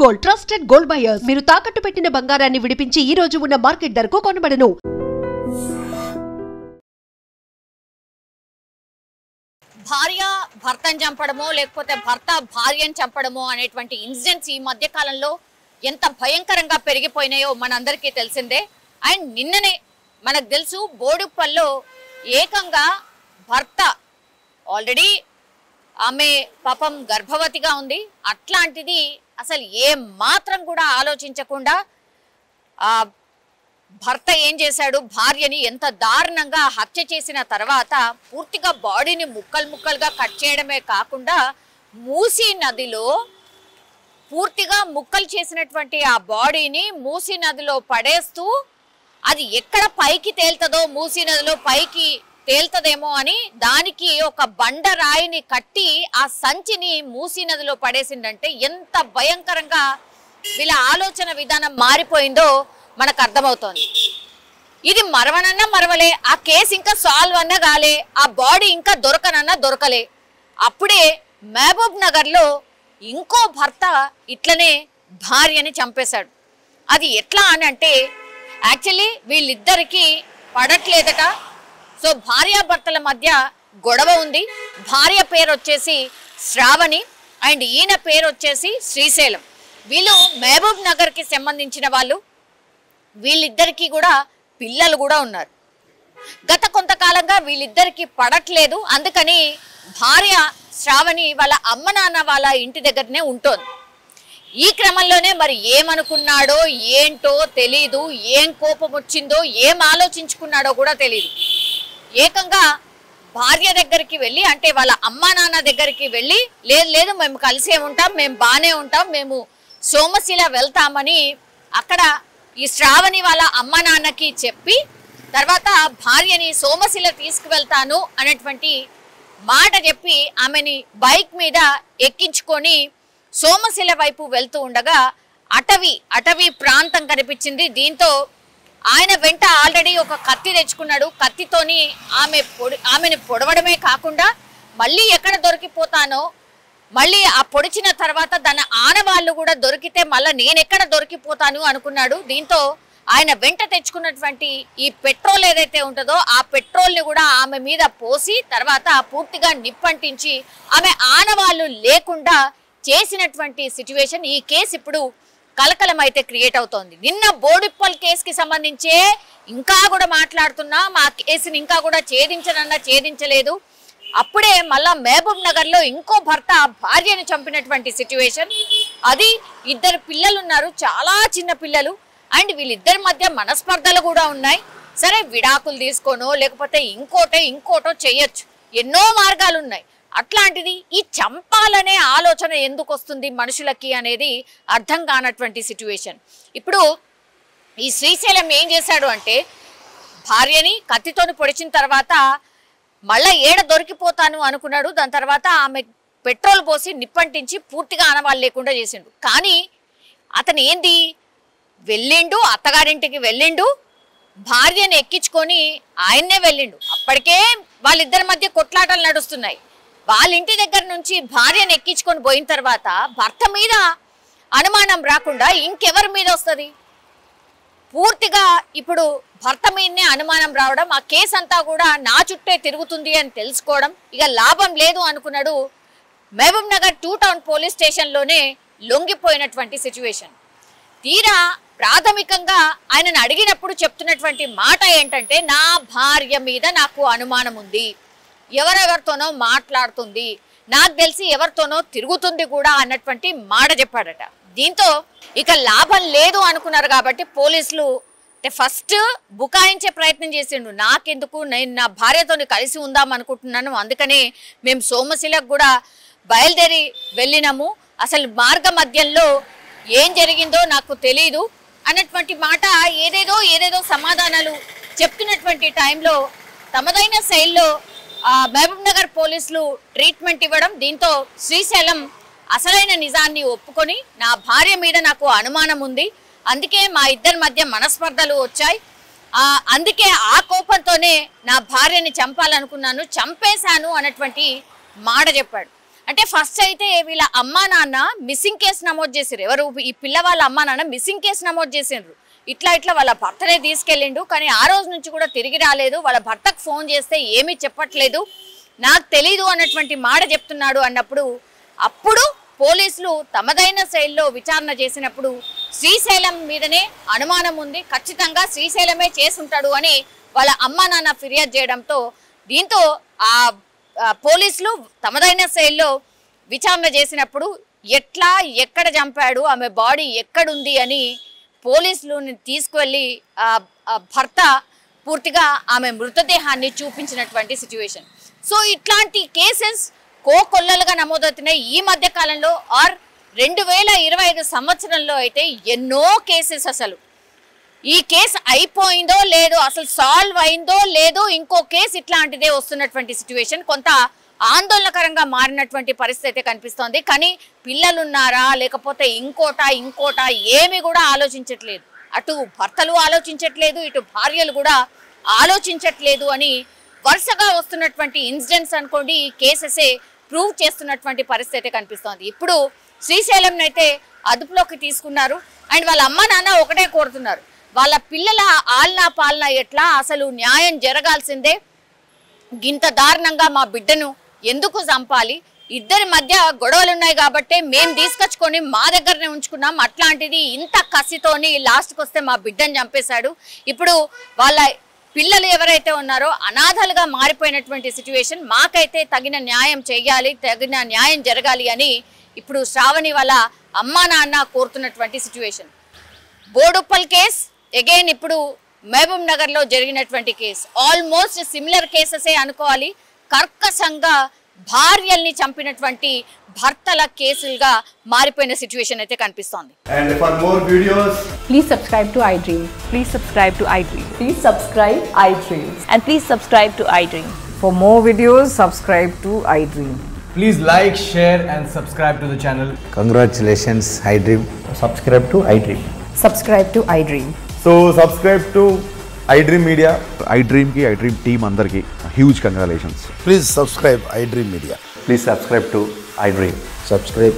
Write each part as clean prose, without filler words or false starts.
Gold trusted gold buyers మీరు తాకట్టు పెట్టిన బంగారాన్ని విడిపించి ఈ రోజు ఉన్న మార్కెట్ ధరకు కొనబడను. భార్య భర్తను చంపడమో లేకపోతే భర్త భార్యను చంపడమో అనేటువంటి ఇన్సిడెంట్స్ ఈ మధ్య కాలంలో ఎంత భయంకరంగా పెరిగిపోయినాయో మనందరికీ తెలిసిందే. అండ్ నిన్ననే మనకు తెలుసు బోడుప్పల్లో ఏకంగా భర్త ఆల్రెడీ ఆమె పాపం గర్భవతిగా ఉంది. అట్లాంటిది అసలు ఏ మాత్రం కూడా ఆలోచించకుండా ఆ భర్త ఏం చేశాడు, భార్యని ఎంత దారుణంగా హత్య చేసిన తర్వాత పూర్తిగా బాడీని ముక్కలు ముక్కలుగా కట్ చేయడమే కాకుండా మూసీ నదిలో పూర్తిగా ముక్కలు చేసినటువంటి ఆ బాడీని మూసీ నదిలో పడేస్తూ అది ఎక్కడ పైకి తేలుతుందో, మూసీ నదిలో పైకి తేలుతుందేమో అని దానికి ఒక బండరాయిని కట్టి ఆ సంచిని మూసీ నదిలో పడేసిందంటే ఎంత భయంకరంగా వీళ్ళ ఆలోచన విధానం మారిపోయిందో మనకు అర్థమవుతోంది. ఇది మరవనన్నా మరవలే, ఆ కేసు ఇంకా సాల్వ్ అన్నా కాలే, ఆ బాడీ ఇంకా దొరకనన్నా దొరకలే. అప్పుడే మహబూబ్ నగర్లో ఇంకో భర్త ఇట్లనే భార్యని చంపేశాడు. అది ఎట్లా అని అంటే యాక్చువల్లీ వీళ్ళిద్దరికీ పడట్లేదట. సో భార్యాభర్తల మధ్య గొడవ ఉంది. భార్య పేరు వచ్చేసి శ్రావణి అండ్ ఈయన పేరు వచ్చేసి శ్రీశైలం. వీళ్ళు మహబూబ్ నగర్కి సంబంధించిన వాళ్ళు. వీళ్ళిద్దరికీ కూడా పిల్లలు కూడా ఉన్నారు. గత కొంతకాలంగా వీళ్ళిద్దరికీ పడట్లేదు. అందుకని భార్య శ్రావణి వాళ్ళ అమ్మ నాన్న వాళ్ళ ఇంటి దగ్గరనే ఉంటోంది. ఈ క్రమంలోనే మరి ఏమనుకున్నాడో ఏంటో తెలీదు, ఏం కోపం వచ్చిందో ఏం ఆలోచించుకున్నాడో కూడా తెలీదు. ఏకంగా భార్య దగ్గరికి వెళ్ళి, అంటే వాళ్ళ అమ్మా నాన్న దగ్గరికి వెళ్ళి, లేదు లేదు మేము కలిసే ఉంటాం, మేము బాగానే ఉంటాం, మేము సోమశిల వెళ్తామని అక్కడ ఈ శ్రావణి వాళ్ళ అమ్మ నాన్నకి చెప్పి తర్వాత భార్యని సోమశిల తీసుకువెళ్తాను అనేటువంటి మాట చెప్పి ఆమెని బైక్ మీద ఎక్కించుకొని సోమశిల వైపు వెళ్తూ ఉండగా అటవీ ప్రాంతం కనిపించింది. దీంతో ఆయన వెంట ఆల్రెడీ ఒక కత్తి తెచ్చుకున్నాడు. కత్తితోని ఆమెను పొడవడమే కాకుండా మళ్ళీ ఎక్కడ దొరికిపోతానో, మళ్ళీ ఆ పొడిచిన తర్వాత దాని ఆనవాళ్ళు కూడా దొరికితే మళ్ళీ నేనెక్కడ దొరికిపోతాను అనుకున్నాడు. దీంతో ఆయన వెంట తెచ్చుకున్నటువంటి ఈ పెట్రోల్ ఏదైతే ఉంటుందో ఆ పెట్రోల్ని కూడా ఆమె మీద పోసి తర్వాత పూర్తిగా నిప్పంటించి ఆమె ఆనవాళ్ళు లేకుండా చేసినటువంటి సిచ్యువేషన్. ఈ కేసు ఇప్పుడు కలకలం అయితే క్రియేట్ అవుతోంది. నిన్న బోడుప్పల్ కేసుకి సంబంధించే ఇంకా కూడా మాట్లాడుతున్నా, మా కేసుని ఇంకా కూడా ఛేదించలేదు. అప్పుడే మళ్ళా మహబూబ్ నగర్లో ఇంకో భర్త భార్యను చంపినటువంటి సిచ్యువేషన్. అది ఇద్దరు పిల్లలు ఉన్నారు, చాలా చిన్న పిల్లలు. అండ్ వీళ్ళిద్దరి మధ్య మనస్పర్ధలు కూడా ఉన్నాయి. సరే విడాకులు తీసుకోనో లేకపోతే ఇంకోటో చేయొచ్చు, ఎన్నో మార్గాలు ఉన్నాయి. అట్లాంటిది ఈ చంపాలనే ఆలోచన ఎందుకు వస్తుంది మనుషులకి అనేది అర్థం కానటువంటి సిచ్యువేషన్. ఇప్పుడు ఈ శ్రీశైలం ఏం చేశాడు అంటే భార్యని కత్తితోని పొడిచిన తర్వాత మళ్ళీ ఏడ దొరికిపోతాను అనుకున్నాడు. దాని తర్వాత ఆమె పెట్రోల్ పోసి నిప్పంటించి పూర్తిగా ఆనవాళ్ళు లేకుండా చేసిండు. కానీ అతను ఏంది వెళ్ళిండు, అత్తగారింటికి వెళ్ళిండు, భార్యని ఎక్కించుకొని ఆయన్నే వెళ్ళిండు. అప్పటికే వాళ్ళిద్దరి మధ్య కొట్లాటలు నడుస్తున్నాయి. వాళ్ళ ఇంటి దగ్గర నుంచి భార్యను ఎక్కించుకొని పోయిన తర్వాత భర్త మీద అనుమానం రాకుండా ఇంకెవరి మీద వస్తుంది? పూర్తిగా ఇప్పుడు భర్త మీదనే అనుమానం రావడం, ఆ కేసు అంతా కూడా నా చుట్టే తిరుగుతుంది అని తెలుసుకోవడం, ఇక లాభం లేదు అనుకున్నాడు. మహబూబ్ నగర్ 2 టౌన్ పోలీస్ స్టేషన్లోనే లొంగిపోయినటువంటి సిచ్యువేషన్. తీరా ప్రాథమికంగా ఆయనను అడిగినప్పుడు చెప్తున్నటువంటి మాట ఏంటంటే నా భార్య మీద నాకు అనుమానం ఉంది, ఎవరెవరితోనో మాట్లాడుతుంది, నాకు తెలిసి ఎవరితోనో తిరుగుతుంది కూడా అన్నటువంటి మాట చెప్పాడట. దీంతో ఇక లాభం లేదు అనుకున్నారు కాబట్టి పోలీసులు ఫస్ట్ బుకాయించే ప్రయత్నం చేసిండు. నాకెందుకు, నేను నా భార్యతోని కలిసి ఉందాం అనుకుంటున్నాను, అందుకనే మేము సోమశిలకు కూడా బయలుదేరి వెళ్ళినాము, అసలు మార్గ మధ్యంలో ఏం జరిగిందో నాకు తెలీదు అన్నటువంటి మాట ఏదేదో సమాధానాలు చెప్తున్నటువంటి టైంలో తమదైన శైలిలో మహబూబ్ నగర్ పోలీసులు ట్రీట్మెంట్ ఇవ్వడం, దీంతో శ్రీశైలం అసలైన నిజాన్ని ఒప్పుకొని నా భార్య మీద నాకు అనుమానం ఉంది, అందుకే మా ఇద్దరి మధ్య మనస్పర్ధలు వచ్చాయి, అందుకే ఆ కోపంతోనే నా భార్యని చంపాలనుకున్నాను, చంపేశాను అన్నటువంటి మాట చెప్పాడు. అంటే ఫస్ట్ అయితే వీళ్ళ అమ్మా నాన్న మిస్సింగ్ కేసు నమోదు చేసారు. ఎవరు ఈ పిల్ల వాళ్ళ అమ్మా నాన్న మిస్సింగ్ కేసు నమోదు చేసిండ్రు. ఇట్లా వాళ్ళ భర్తనే తీసుకెళ్ళిండు, కానీ ఆ రోజు నుంచి కూడా తిరిగి రాలేదు. వాళ్ళ భర్తకు ఫోన్ చేస్తే ఏమీ చెప్పట్లేదు, నాకు తెలీదు అన్నటువంటి మాట చెప్తున్నాడు అన్నప్పుడు అప్పుడు పోలీసులు తమదైన శైలిలో విచారణ చేసినప్పుడు శ్రీశైలం మీదనే అనుమానం ఉంది, ఖచ్చితంగా శ్రీశైలమే చేసుంటాడు అని వాళ్ళ అమ్మా నాన్న ఫిర్యాదు చేయడంతో దీంతో ఆ పోలీసులు తమదైన శైలిలో విచారణ చేసినప్పుడు ఎట్లా ఎక్కడ చంపాడు, ఆమె బాడీ ఎక్కడుంది అని పోలీసులు తీసుకువెళ్ళి భర్త పూర్తిగా ఆమె మృతదేహాన్ని చూపించినటువంటి సిచ్యువేషన్. సో ఇట్లాంటి కేసెస్ కోకొల్లలుగా నమోదవుతున్నాయి ఈ మధ్య కాలంలో. ఆర్ 2025 సంవత్సరంలో అయితే ఎన్నో కేసెస్, అసలు ఈ కేసు అయిపోయిందో లేదో, అసలు సాల్వ్ అయిందో లేదో, ఇంకో కేసు ఇట్లాంటిదే వస్తున్నటువంటి సిచ్యువేషన్. కొంత ఆందోళనకరంగా మారినటువంటి పరిస్థితి కనిపిస్తోంది. కానీ పిల్లలున్నారా లేకపోతే ఇంకోట ఏమి కూడా ఆలోచించట్లేదు. అటు భర్తలు ఆలోచించట్లేదు, ఇటు భార్యలు కూడా ఆలోచించట్లేదు అని వరుసగా వస్తున్నటువంటి ఇన్సిడెంట్స్ అనుకోండి, ఈ కేసెసే ప్రూవ్ చేస్తున్నటువంటి పరిస్థితి కనిపిస్తోంది. ఇప్పుడు శ్రీశైలం అయితే అదుపులోకి తీసుకున్నారు. అండ్ వాళ్ళ అమ్మ నాన్న ఒకటే కోరుతున్నారు, వాళ్ళ పిల్లల ఆలనా పాలన ఎట్లా, అసలు న్యాయం జరగాల్సిందే, గింత దారుణంగా మా బిడ్డను ఎందుకు చంపాలి, ఇద్దరి మధ్య గొడవలు ఉన్నాయి కాబట్టి మేము తీసుకొచ్చుకొని మా దగ్గరనే ఉంచుకున్నాం, అట్లాంటిది ఇంత కసితోని లాస్ట్కి వస్తే మా బిడ్డను చంపేశాడు. ఇప్పుడు వాళ్ళ పిల్లలు ఎవరైతే ఉన్నారో అనాథలుగా మారిపోయినటువంటి సిచ్యువేషన్, మాకైతే తగిన న్యాయం చేయాలి, తగిన న్యాయం జరగాలి అని ఇప్పుడు శ్రావణి వాళ్ళ అమ్మా నాన్న కోరుతున్నటువంటి సిచ్యువేషన్. బోడుప్పల్ కేస్ అగైన్ ఇప్పుడు మహబూబ్ నగర్లో జరిగినటువంటి కేసు ఆల్మోస్ట్ సిమిలర్ కేసెసే అనుకోవాలి. కర్కశంగా భార్యల్ని చంపినటువంటి భర్తల కేసులుగా మారిపోయిన సిచ్యువేషన్ అయితే కనిపిస్తోంది. And for more videos, Please subscribe to iDream. Please subscribe to iDream. Please subscribe iDream. And please subscribe to iDream. For more videos, subscribe to iDream. please like, share and subscribe to the channel. Congratulations, iDream. Subscribe to iDream. Subscribe to iDream. So subscribe to iDream Media. iDream team andarki huge congratulations. Please subscribe iDream Media. Please subscribe to iDream. Subscribe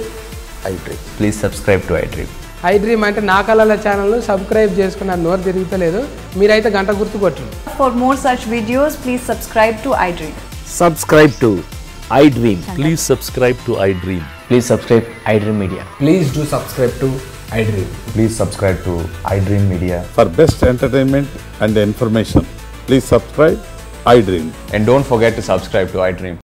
iDream. Please subscribe to iDream. iDream అంటే నా కళల ఛానల్ను subscribe చేసుకున్న నోరు తిరుగుతలేదు, మీరైతే గంట గుర్తు కొట్టండి. For more such videos, please subscribe to iDream. Subscribe to iDream. Please subscribe to iDream. Please subscribe iDream Media. Please do subscribe to iDream. Please subscribe to iDream Media. For best entertainment and information, please subscribe iDream. And don't forget to subscribe to iDream.